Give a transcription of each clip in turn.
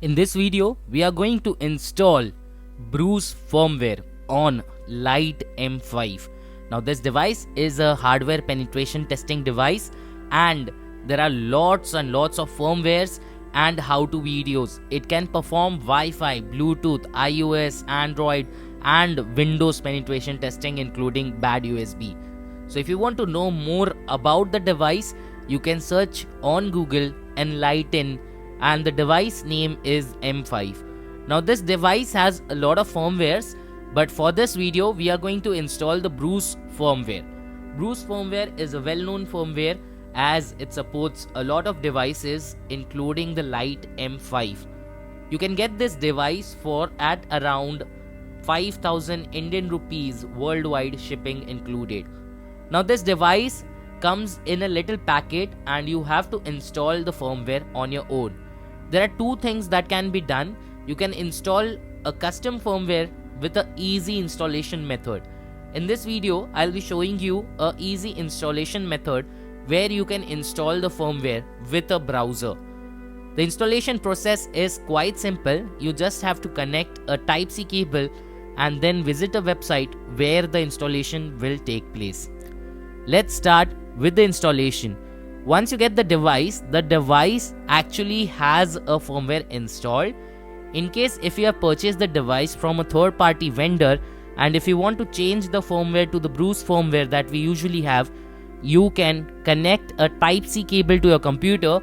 In this video, we are going to install Bruce firmware on Lite M5. Now this device is a hardware penetration testing device and there are lots and lots of firmwares and how-to videos. It can perform Wi-Fi, Bluetooth, iOS, Android and Windows penetration testing including bad USB. So if you want to know more about the device, you can search on Google Enlighten and the device name is M5. Now this device has a lot of firmwares, but for this video we are going to install the Bruce firmware. Bruce firmware is a well-known firmware as it supports a lot of devices including the Lite M5. You can get this device for at around 5,000 Indian rupees worldwide, shipping included. Now this device comes in a little packet and you have to install the firmware on your own. There are two things that can be done. You can install a custom firmware with an easy installation method. In this video, I'll be showing you a easy installation method where you can install the firmware with a browser. The installation process is quite simple. You just have to connect a Type-C cable and then visit a website where the installation will take place. Let's start with the installation. Once you get the device actually has a firmware installed. In case if you have purchased the device from a third-party vendor and if you want to change the firmware to the Bruce firmware that we usually have, you can connect a Type-C cable to your computer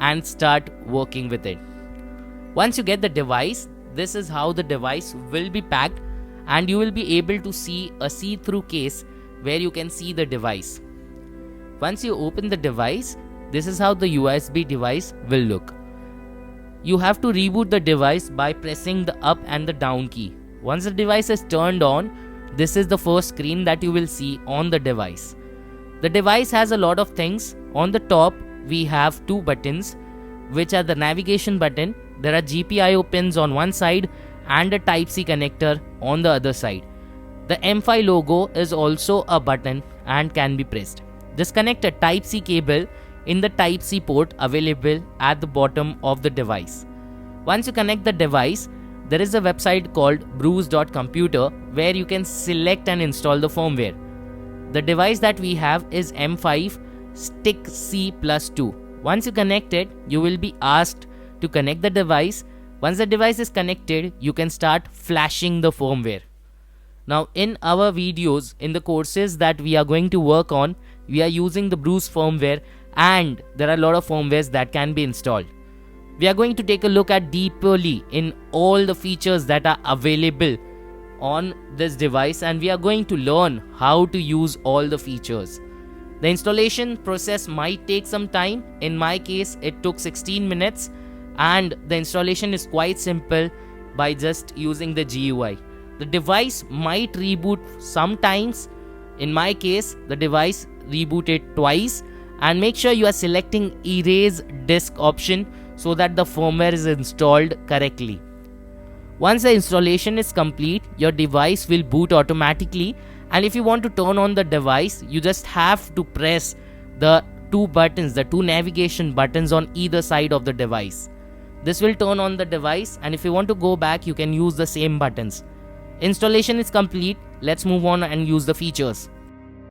and start working with it. Once you get the device, this is how the device will be packed and you will be able to see a see-through case where you can see the device. Once you open the device, this is how the USB device will look. You have to reboot the device by pressing the up and the down key. Once the device is turned on, this is the first screen that you will see on the device. The device has a lot of things. On the top, we have two buttons, which are the navigation button. There are GPIO pins on one side and a Type-C connector on the other side. The M5 logo is also a button and can be pressed. Just connect a Type-C cable in the Type-C port available at the bottom of the device. Once you connect the device, there is a website called bruce.computer where you can select and install the firmware. The device that we have is M5 Stick C+2. Once you connect it, you will be asked to connect the device. Once the device is connected, you can start flashing the firmware. Now in our videos, in the courses that we are going to work on, we are using the Bruce firmware and there are a lot of firmwares that can be installed. We are going to take a look at deeply in all the features that are available on this device and we are going to learn how to use all the features. The installation process might take some time. In my case, it took 16 minutes and the installation is quite simple by just using the GUI. The device might reboot sometimes. In my case, the device rebooted twice, and make sure you are selecting erase disk option so that the firmware is installed correctly. Once the installation is complete, your device will boot automatically, and if you want to turn on the device, you just have to press the two buttons, the two navigation buttons on either side of the device. This will turn on the device, and if you want to go back, you can use the same buttons. Installation is complete. Let's move on and use the features.